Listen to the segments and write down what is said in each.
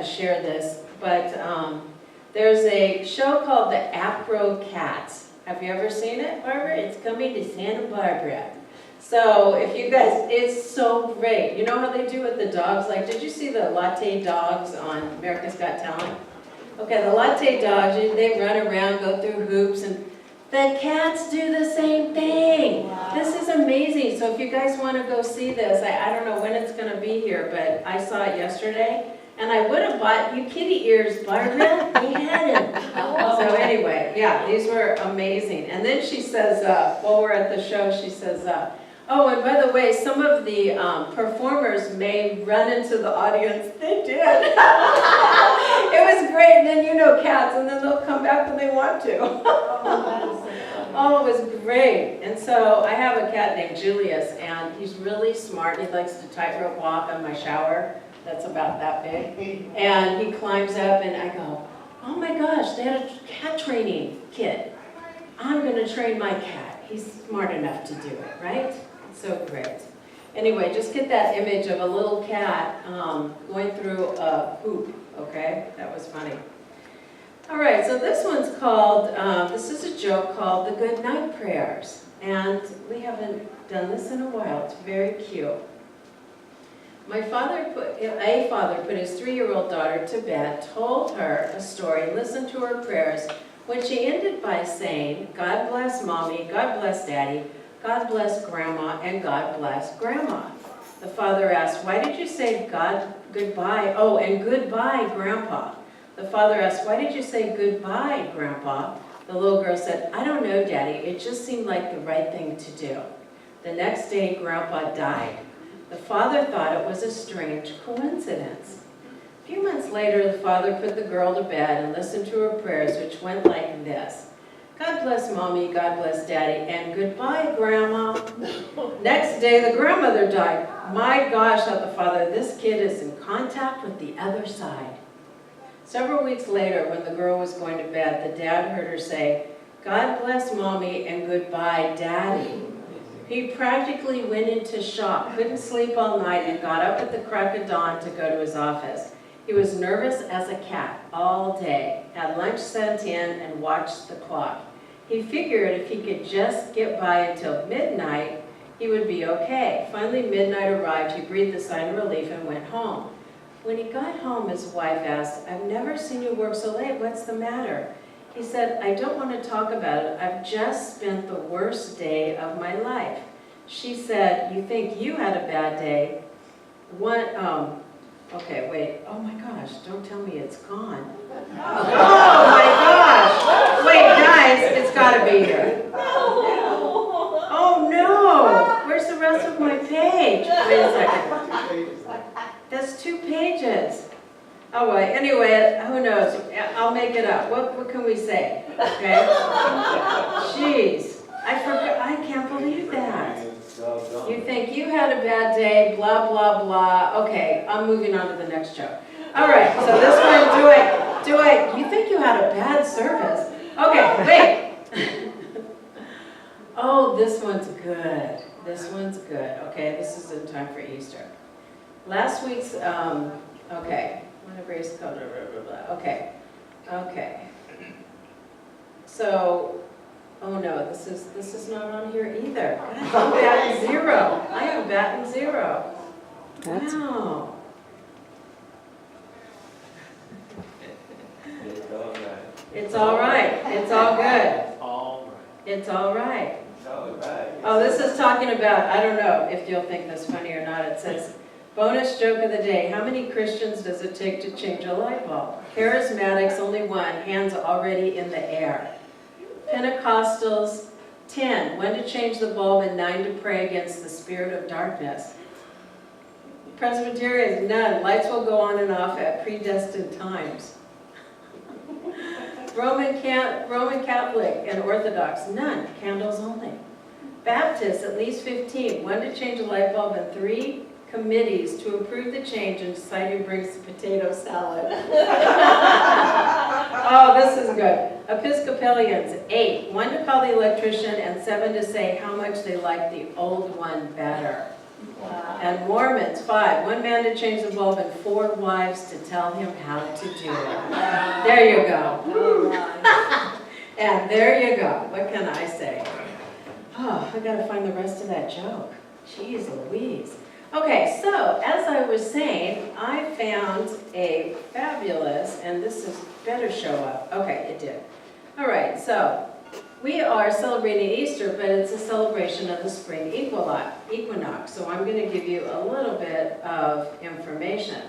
share this, but there's a show called The Acro Cats. Have you ever seen it, Barbara? It's coming to Santa Barbara. So if you guys, it's so great. You know how they do with the dogs? Like, did you see the latte dogs on America's Got Talent? Okay, the latte dogs, they run around, go through hoops, and the cats do the same thing. Wow. This is amazing. So if you guys want to go see this, I don't know when it's going to be here, but I saw it yesterday. And I would have bought you kitty ears, Barbara. They had them. So anyway, yeah, these were amazing. And then she says, while we're at the show, she says, oh, and by the way, some of the performers may run into the audience. They did. It was great. And then you know cats, and then they'll come back when they want to. Oh, it was great. And so I have a cat named Julius, and he's really smart. He likes to tightrope walk on my shower. That's about that big. And he climbs up, and I go, oh my gosh, they had a cat training kit. I'm going to train my cat. He's smart enough to do it, right? So great. Anyway, just get that image of a little cat going through a hoop, okay? That was funny. All right, so this one's called, this is a joke called the Good Night Prayers. And we haven't done this in a while. It's very cute. A father put his 3-year-old daughter to bed, told her a story, listened to her prayers, when she ended by saying, God bless Mommy, God bless Daddy, God bless Grandma, and God bless Grandma. The father asked, why did you say goodbye? Oh, and goodbye, Grandpa. The father asked, why did you say goodbye, Grandpa? The little girl said, I don't know, Daddy. It just seemed like the right thing to do. The next day, Grandpa died. The father thought it was a strange coincidence. A few months later, the father put the girl to bed and listened to her prayers, which went like this. God bless Mommy, God bless Daddy, and goodbye, Grandma. Next day, the grandmother died. My gosh, thought the father, this kid is in contact with the other side. Several weeks later, when the girl was going to bed, the dad heard her say, God bless Mommy and goodbye, Daddy. He practically went into shock, couldn't sleep all night, and got up at the crack of dawn to go to his office. He was nervous as a cat all day, had lunch sent in, and watched the clock. He figured if he could just get by until midnight, he would be okay. Finally, midnight arrived. He breathed a sigh of relief and went home. When he got home, his wife asked, I've never seen you work so late. What's the matter? He said, I don't want to talk about it. I've just spent the worst day of my life. She said, you think you had a bad day? Okay, wait. Oh my gosh, don't tell me it's gone. Oh my gosh. Wait, guys, it's got to be here. Oh no. Where's the rest of my page? Wait a second. That's 2 pages. Oh, well, anyway, who knows? I'll make it up. What can we say? Okay? Jeez. I forgot. I can't believe that. You think you had a bad day, blah, blah, blah. Okay, I'm moving on to the next show. All right, so this one, you think you had a bad service? Okay, wait. Oh, this one's good. This one's good. Okay, this is in time for Easter. Last week's, okay. Grace code, blah, blah, blah. Okay. So, oh no, this is not on here either. God, I'm batting 0. I am batting 0. Wow. It's all right. It's all good. It's all right. Oh, this is talking about, I don't know if you'll think this funny or not. It says, bonus joke of the day. How many Christians does it take to change a light bulb? Charismatics, only 1. Hands already in the air. Pentecostals, 10. When to change the bulb, and 9 to pray against the spirit of darkness. Presbyterians, none. Lights will go on and off at predestined times. Roman Catholic and Orthodox, none. Candles only. Baptists, at least 15. When to change a light bulb, and 3 committees to approve the change and decide who brings the potato salad. Oh, this is good. Episcopalians, 8. 1 to call the electrician, and 7 to say how much they like the old one better. Wow. And Mormons, 5. One man to change the bulb and 4 wives to tell him how to do it. There you go. All right. And there you go. What can I say? Oh, I gotta find the rest of that joke. Jeez Louise. Okay, so as I was saying, I found a fabulous, and this is better show up. Okay, it did. All right, so we are celebrating Easter, but it's a celebration of the spring equinox. So I'm going to give you a little bit of information.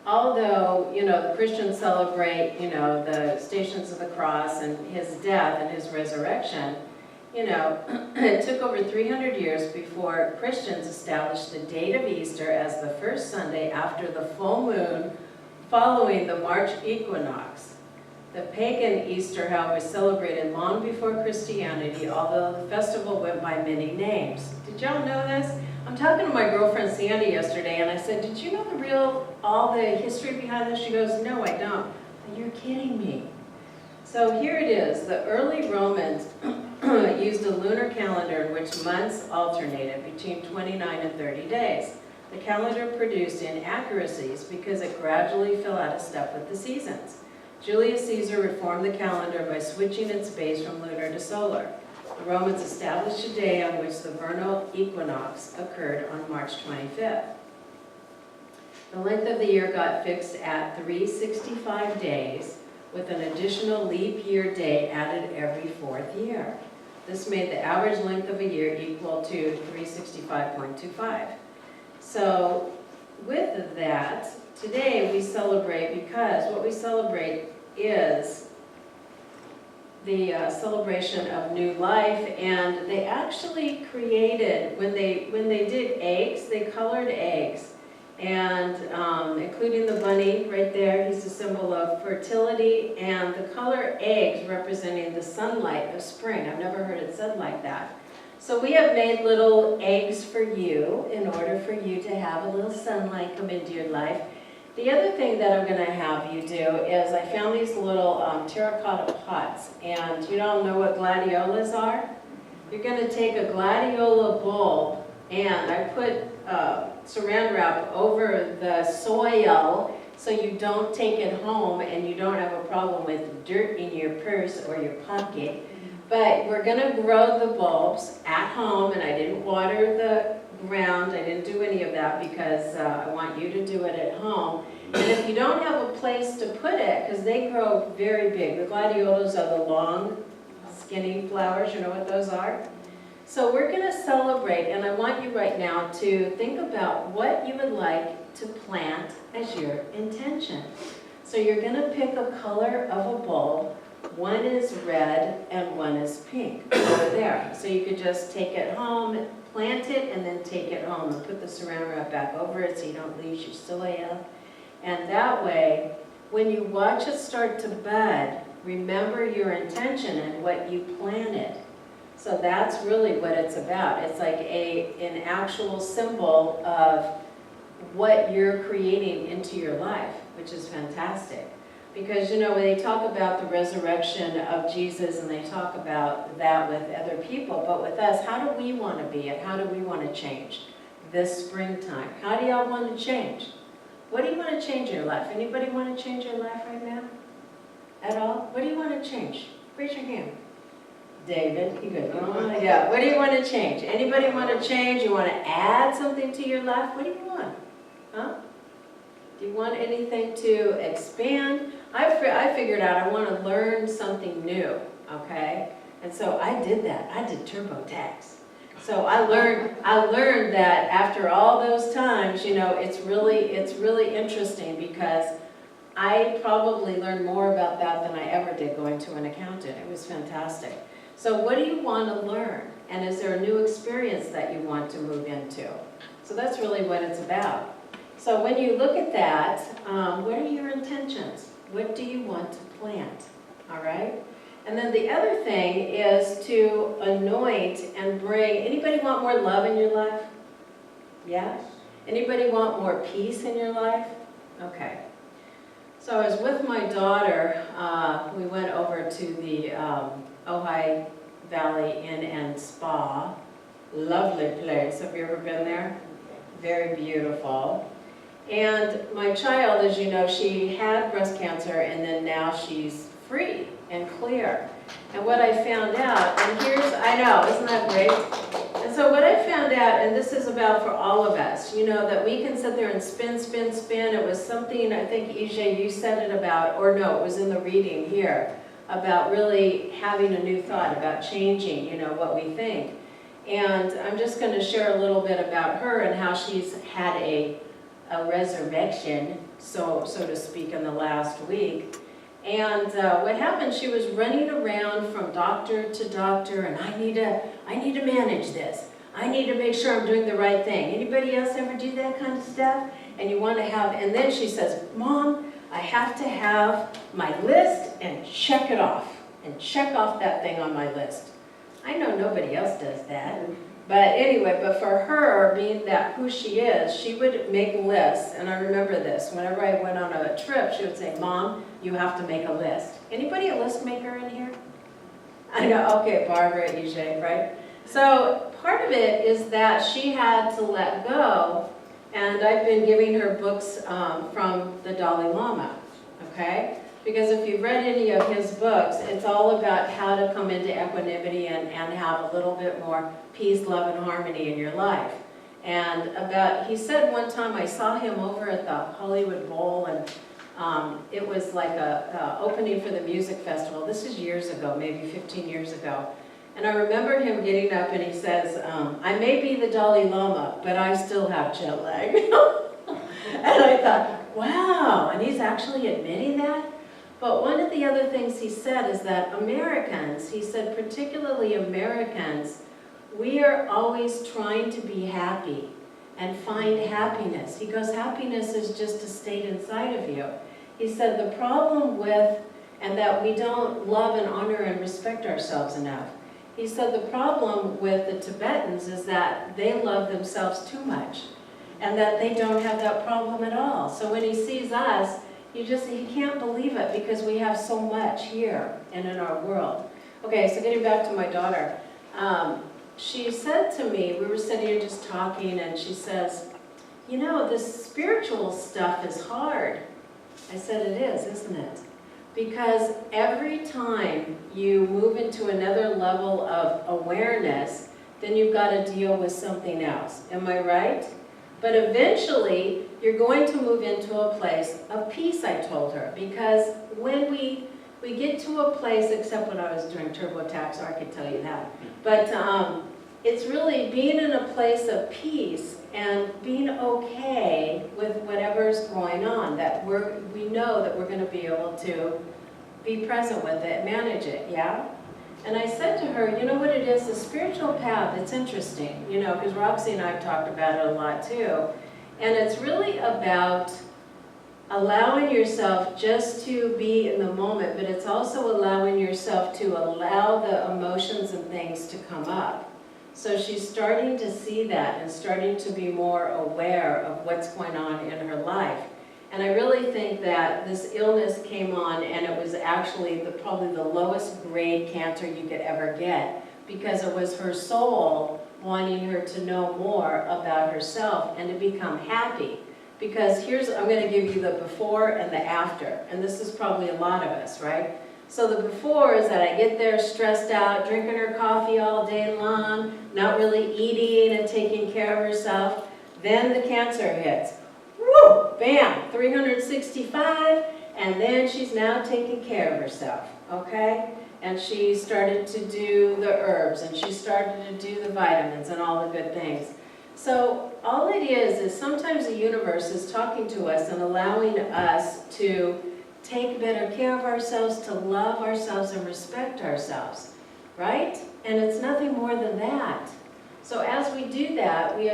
Although, the Christians celebrate, the Stations of the Cross and his death and his resurrection, it took over 300 years before Christians established the date of Easter as the first Sunday after the full moon following the March equinox. The pagan Easter, however, was celebrated long before Christianity, although the festival went by many names. Did y'all know this? I'm talking to my girlfriend Sandy yesterday, and I said, did you know all the history behind this? She goes, no, I don't. You're kidding me. So here it is. The early Romans used a lunar calendar in which months alternated between 29 and 30 days. The calendar produced inaccuracies because it gradually fell out of step with the seasons. Julius Caesar reformed the calendar by switching its base from lunar to solar. The Romans established a day on which the vernal equinox occurred on March 25th. The length of the year got fixed at 365 days, with an additional leap year day added every 4th year. This made the average length of a year equal to 365.25. So with that, today we celebrate because what we celebrate is the celebration of new life, and they actually created, when they did eggs, they colored eggs, and including the bunny right there, he's a symbol of fertility, and the color eggs representing the sunlight of spring. I've never heard it said like that. So we have made little eggs for you in order for you to have a little sunlight come into your life. The other thing that I'm going to have you do is I found these little terracotta pots, and you all know what gladiolas are? You're going to take a gladiola bulb, and I put saran wrap over the soil so you don't take it home and you don't have a problem with dirt in your purse or your pocket. But we're going to grow the bulbs at home, and I didn't water the ground. I didn't do any of that because I want you to do it at home. And if you don't have a place to put it, because they grow very big. The gladiolas are the long, skinny flowers. You know what those are? So we're going to celebrate, and I want you right now to think about what you would like to plant as your intention. So you're going to pick a color of a bulb. One is red and one is pink over there. So you could just take it home, plant it, and then take it home and put the saran wrap back over it so you don't lose your soil. And that way, when you watch it start to bud, remember your intention and what you planted. So that's really what it's about. It's like an actual symbol of what you're creating into your life, which is fantastic. Because, when they talk about the resurrection of Jesus and they talk about that with other people, but with us, how do we want to be and how do we want to change this springtime? How do y'all want to change? What do you want to change in your life? Anybody want to change your life right now? At all? What do you want to change? Raise your hand. David, you good? Oh, yeah. What do you want to change? Anybody want to change? You want to add something to your life? What do you want? Huh? Do you want anything to expand? I figured out I want to learn something new, okay? And so I did that. I did TurboTax. So I learned that after all those times, it's really interesting because I probably learned more about that than I ever did going to an accountant. It was fantastic. So what do you want to learn? And is there a new experience that you want to move into? So that's really what it's about. So when you look at that, what are your intentions? What do you want to plant? All right? And then the other thing is to anoint and bring, anybody want more love in your life? Yeah? Anybody want more peace in your life? Okay. So I was with my daughter, we went over to the Ojai Valley Inn and Spa, Lovely place. Have you ever been there? Very beautiful. And my child, as you know, she had breast cancer and then now she's free and clear. And what I found out, and here's, I know, isn't that great? And so what I found out, and this is about for all of us, you know, that we can sit there and spin, spin, spin. It was something, I think, EJ, you said it about, or no, it was in the reading here, about really having a new thought, about changing, you know, what we think. And I'm just going to share a little bit about her and how she's had a resurrection, so to speak, in the last week. And what happened, she was running around from doctor to doctor, and I need to manage this. I need to make sure I'm doing the right thing. Anybody else ever do that kind of stuff? And you want to have, and then she says, Mom, I have to have my list and check it off, and check off that thing on my list. I know nobody else does that. But anyway, but for her, being that who she is, she would make lists. And I remember this. Whenever I went on a trip, she would say, Mom, you have to make a list. Anybody a list maker in here? I know, okay, Barbara, EJ, right? So part of it is that she had to let go. And I've been giving her books from the Dalai Lama, okay? Because if you've read any of his books, it's all about how to come into equanimity and have a little bit more peace, love, and harmony in your life. And he said one time, I saw him over at the Hollywood Bowl, and it was like a opening for the music festival. This is years ago, maybe 15 years ago. And I remember him getting up and he says, I may be the Dalai Lama, but I still have jet lag. And I thought, wow, and he's actually admitting that? But one of the other things he said is that Americans, he said particularly Americans, we are always trying to be happy and find happiness. He goes, happiness is just a state inside of you. He said the problem with, and that we don't love and honor and respect ourselves enough. He said the problem with the Tibetans is that they love themselves too much and that they don't have that problem at all. So when he sees us, he can't believe it because we have so much here and in our world. Okay, so getting back to my daughter. She said to me, we were sitting here just talking, and she says, you know, this spiritual stuff is hard. I said, it is, isn't it? Because every time you move into another level of awareness, then you've got to deal with something else. Am I right? But eventually, you're going to move into a place of peace, I told her. Because when we get to a place, except when I was doing TurboTax, I could tell you that. But it's really being in a place of peace and being okay with whatever's going on. That we know that we're going to be able to be present with it, manage it, yeah? And I said to her, you know what it is, the spiritual path, it's interesting, you know, because Roxy and I have talked about it a lot too. And it's really about allowing yourself just to be in the moment, but it's also allowing yourself to allow the emotions and things to come up. So she's starting to see that and starting to be more aware of what's going on in her life. And I really think that this illness came on, and it was actually probably the lowest grade cancer you could ever get, because it was her soul wanting her to know more about herself and to become happy. Because I'm going to give you the before and the after, and this is probably a lot of us, right? So the before is that I get there stressed out, drinking her coffee all day long, not really eating and taking care of herself. Then the cancer hits. Woo! Bam! 365, and then she's now taking care of herself, okay? And she started to do the herbs, and she started to do the vitamins and all the good things. So all it is sometimes the universe is talking to us and allowing us to take better care of ourselves, to love ourselves and respect ourselves, right? And it's nothing more than that. So as we do that, we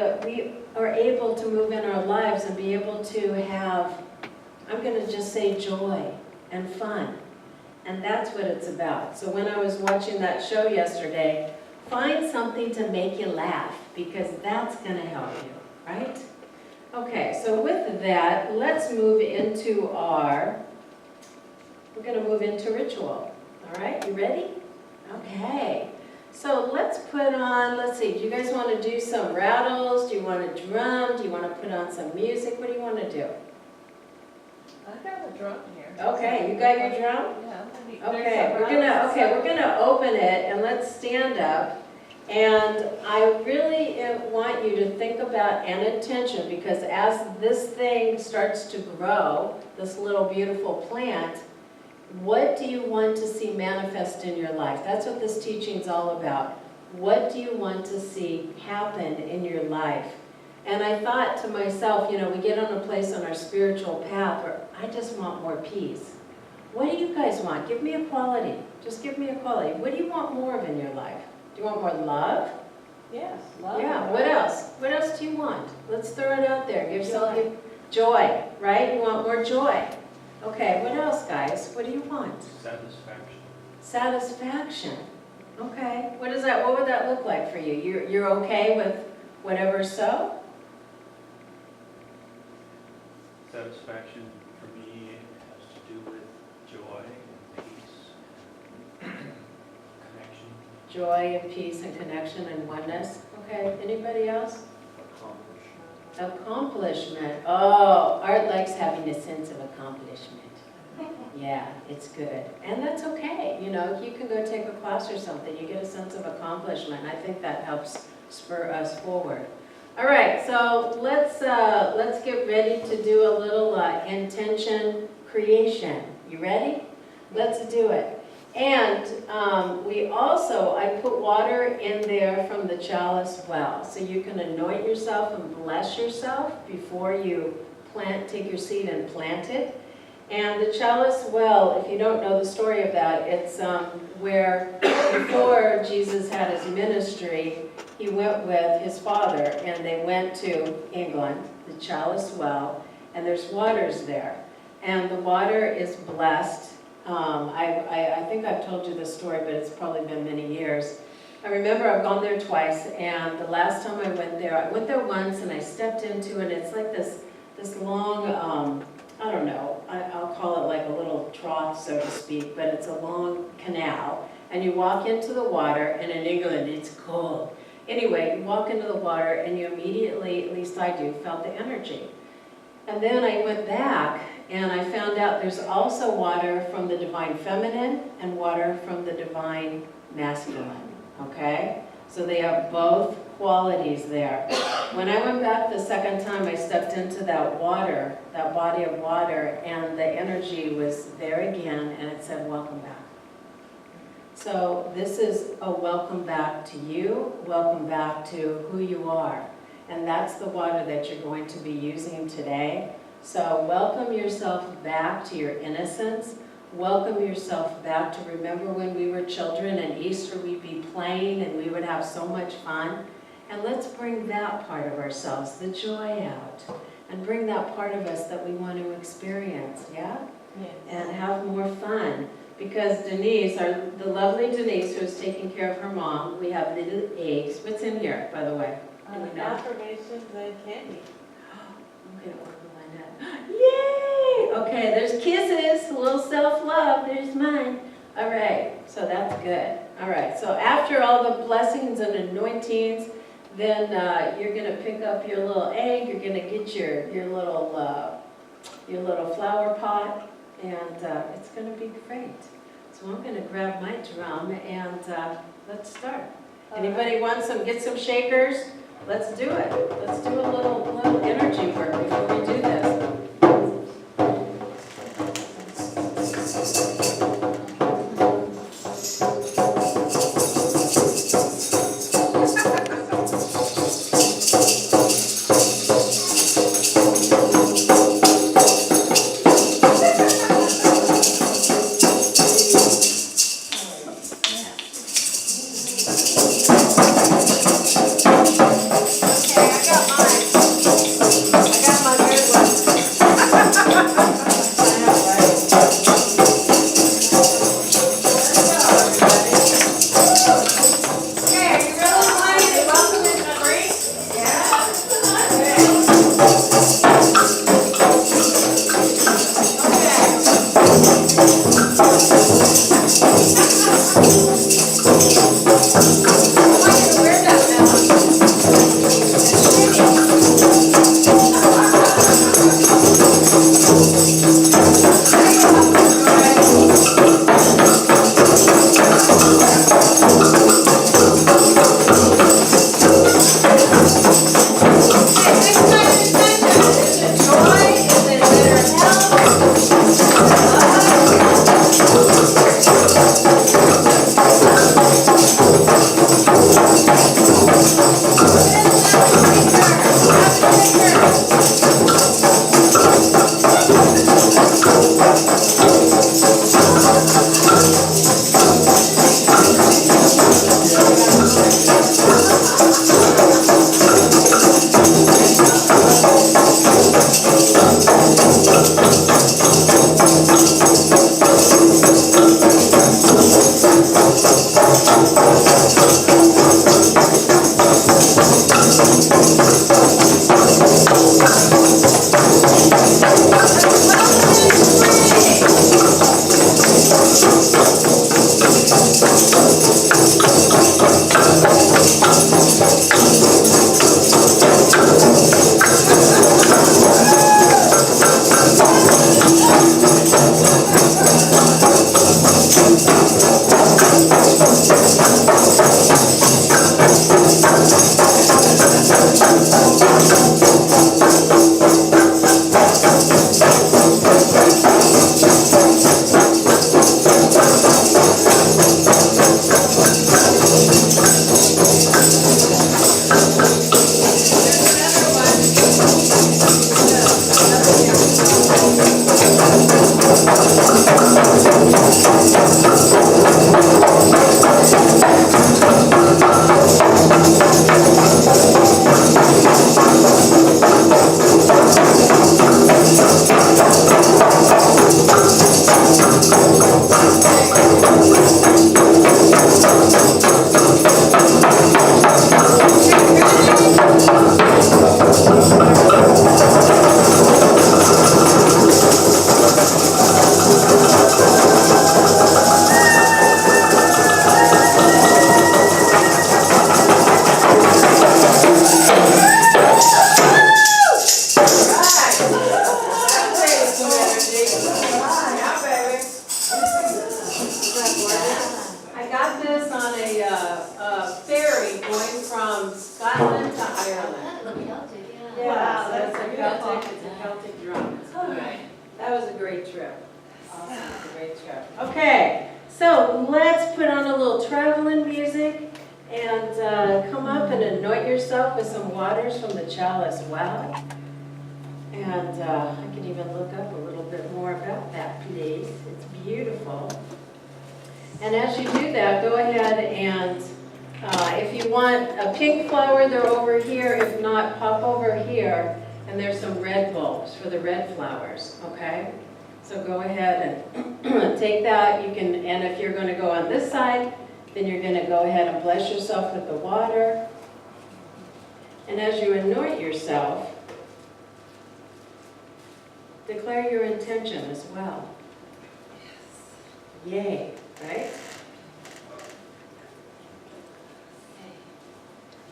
are able to move in our lives and be able to have, I'm going to just say, joy and fun. And that's what it's about. So when I was watching that show yesterday, find something to make you laugh, because that's going to help you, right? Okay, so with that, let's move into we're going to move into ritual. All right, you ready? Okay. So let's put on, let's see, do you guys want to do some rattles? Do you want to drum? Do you want to put on some music? What do you want to do? I got a drum here. Okay, you got your drum? Yeah. Okay, we're gonna open it and let's stand up. And I really want you to think about and attention, because as this thing starts to grow, this little beautiful plant, what do you want to see manifest in your life? That's what this teaching's all about. What do you want to see happen in your life? And I thought to myself, you know, we get on a place on our spiritual path where I just want more peace. What do you guys want? Give me a quality. Just give me a quality. What do you want more of in your life? Do you want more love? Yes, love. Yeah, what else? What else do you want? Let's throw it out there. Give something. Joy, right? You want more joy. Okay, what else, guys? What do you want? Satisfaction. Satisfaction. Okay. What would that look like for you? You're okay with whatever's so? Satisfaction for me has to do with joy and peace, connection. Joy and peace and connection and oneness. Okay, anybody else? Accomplishment. Oh, Art likes having a sense of accomplishment. Yeah, it's good. And that's okay. You know, you can go take a class or something, you get a sense of accomplishment. I think that helps spur us forward. All right, so let's get ready to do a little intention creation. You ready? Let's do it. And I put water in there from the chalice well. So you can anoint yourself and bless yourself before you take your seed and plant it. And the chalice well, if you don't know the story of that, it's where before Jesus had his ministry, he went with his father and they went to England, the chalice well, and there's waters there. And the water is blessed. I think I've told you this story, but it's probably been many years. I remember I've gone there twice, and the last time I went there once and I stepped into it. It's like this long, I don't know, I'll call it like a little trough, so to speak, but it's a long canal. And you walk into the water, and in England it's cold. Anyway, you walk into the water and you immediately, at least I do, felt the energy. And then I went back and I found out there's also water from the divine feminine and water from the divine masculine, okay? So they have both qualities there. When I went back the second time, I stepped into that water, that body of water, and the energy was there again, and it said, welcome back. So this is a welcome back to you, welcome back to who you are. And that's the water that you're going to be using today. So welcome yourself back to your innocence. Welcome yourself back to remember when we were children and Easter we'd be playing and we would have so much fun. And let's bring that part of ourselves, the joy, out. And bring that part of us that we want to experience, yeah? Yes. And have more fun. Because Denise, the lovely Denise, who is taking care of her mom, we have little eggs. What's in here, by the way? Do we know? Affirmations and candy. I'm going to open mine up. Yay! Okay, there's kisses, a little self-love. There's mine. All right, so that's good. All right, so after all the blessings and anointings, then you're going to pick up your little egg. You're going to get your little flower pot. And it's going to be great. So I'm going to grab my drum and let's start. Anybody want get some shakers? Let's do it. Let's do a little energy work before we do this. I got my good one. Scotland to Ireland. Yeah, Wow, so that's it's a beautiful. Celtic drum. That was a great trip. Awesome, it was a great trip. Okay, so let's put on a little traveling music and come up and anoint yourself with some waters from the chalice well. And I can even look up a little bit more about that place. It's beautiful. And as you do that, go ahead and if you want a pink flower, they're over here. If not, pop over here. And there's some red bulbs for the red flowers, okay? So go ahead and take that. You can, and if you're going to go on this side, then you're going to go ahead and bless yourself with the water. And as you anoint yourself, declare your intention as well. Yay, right?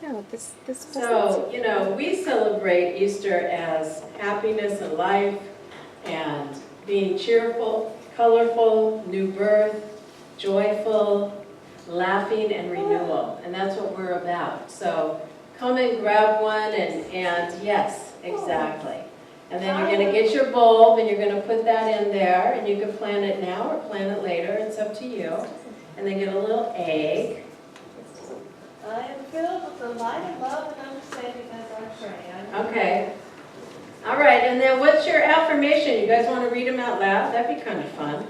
No, this So, you know, we celebrate Easter as happiness and life and being cheerful, colorful, new birth, joyful, laughing, and renewal. And that's what we're about. So come and grab one and yes, exactly. And then you're going to get your bulb and you're going to put that in there, and you can plant it now or plant it later. It's up to you. And then get a little egg. I am filled with the light of love and understanding as I pray. Okay. All right, and then what's your affirmation? You guys want to read them out loud? That'd be kind of fun.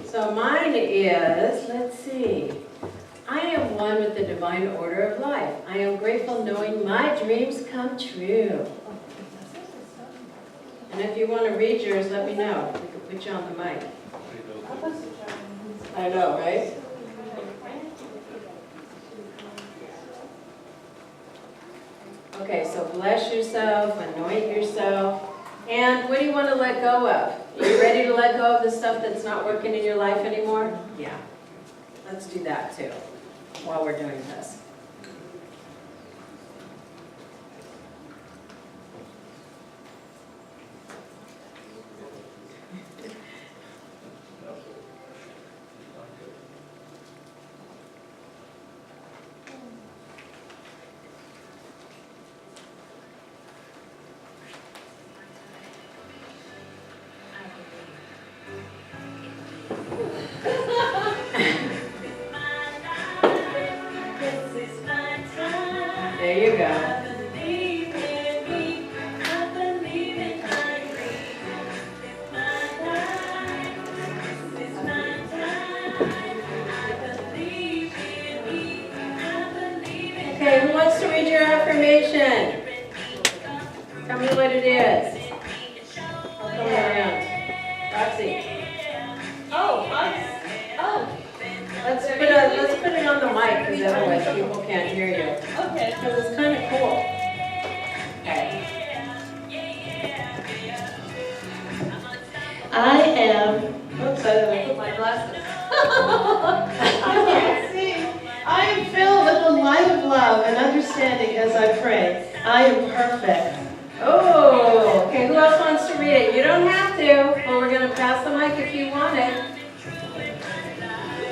So mine is, let's see. I am one with the divine order of life. I am grateful knowing my dreams come true. And if you want to read yours, let me know. We can put you on the mic. I know, right? Okay, so bless yourself, anoint yourself. And what do you want to let go of? Are you ready to let go of the stuff that's not working in your life anymore? Yeah. Let's do that too while we're doing this. There you go. Okay, who wants to read your affirmation? Tell me what it is. I'll come around. Roxy. Let's put it on the mic because otherwise people can't hear you. Okay. Because it's kind of cool. Okay. I am, oops, I didn't put my glasses. I can't see. I am filled with the light of love and understanding as I pray. I am perfect. Oh, okay. Who else wants to read it? You don't have to, but we're going to pass the mic if you want it.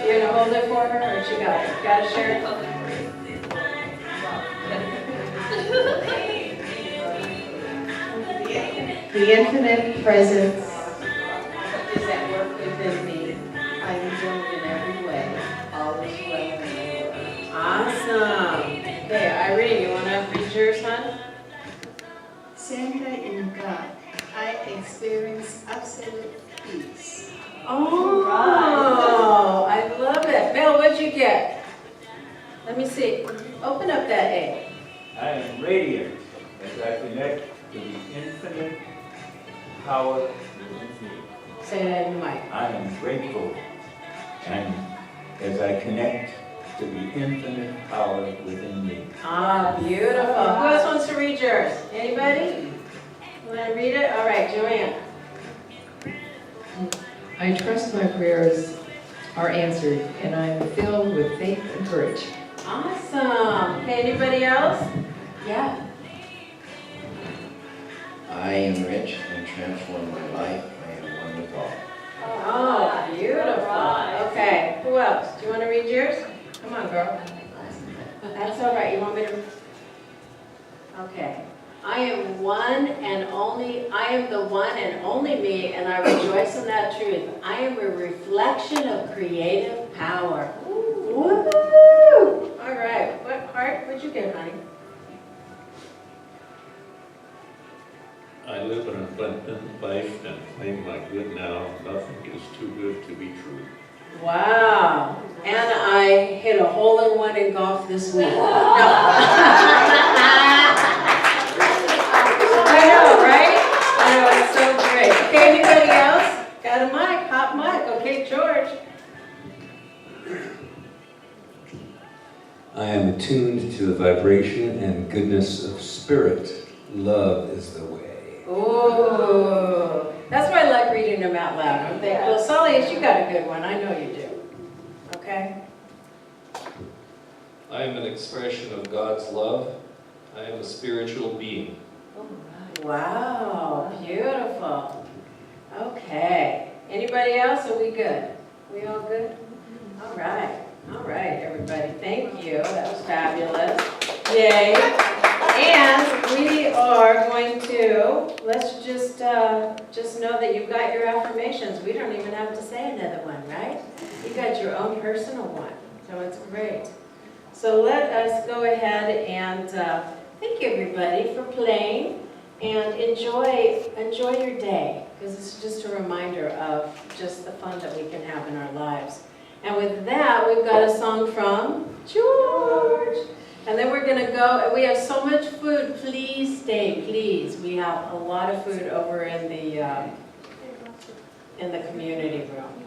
You're going to hold it for her, or she got it? Got to share it? The infinite presence is at work within me. I am doing in every way. All is well in the world. Awesome. Okay, Irene, you want to read yours, hon? Centered in God, I experience absolute peace. Oh, I love it. Mel, what'd you get? Let me see. Open up that egg. I am radiant as I connect to the infinite power within me. Say that in the mic. I am grateful and as I connect to the infinite power within me. Ah, beautiful. Who else wants to read yours? Anybody? Want to read it? All right, Joanne. I trust my prayers are answered, and I am filled with faith and courage. Awesome. Okay, anybody else? Yeah. I am rich and transform my life. I am one with all. Oh, beautiful. Okay, who else? Do you want to read yours? Come on, girl. That's all right. You want me to? am the one and only me, and I rejoice in that truth. I am a reflection of creative power. Woo! All right, what heart would you get, honey? I live an abundant life and claim my good now. Nothing is too good to be true. Wow. And I hit a hole-in-one in golf this week. No. I know, right? I know, it's so great. Okay, anybody else? Got a mic, hot mic. Okay, George. I am attuned to the vibration and goodness of spirit. Love is the way. Ooh, that's why I like reading them out loud. I'm thinking, well, Sully, you got a good one. I know you do. Okay? I am an expression of God's love. I am a spiritual being. Wow, beautiful. Okay. Anybody else? Are we good? We all good? All right, everybody. Thank you. That was fabulous. Yay. And we are going to, let's just know that you've got your affirmations. We don't even have to say another one, right? You got your own personal one, so it's great. So let us go ahead and thank you, everybody, for playing, and enjoy your day, because it's just a reminder of just the fun that we can have in our lives. And with that, we've got a song from George. And then we're going to go, and we have so much food. Please stay, please. We have a lot of food over in the community room.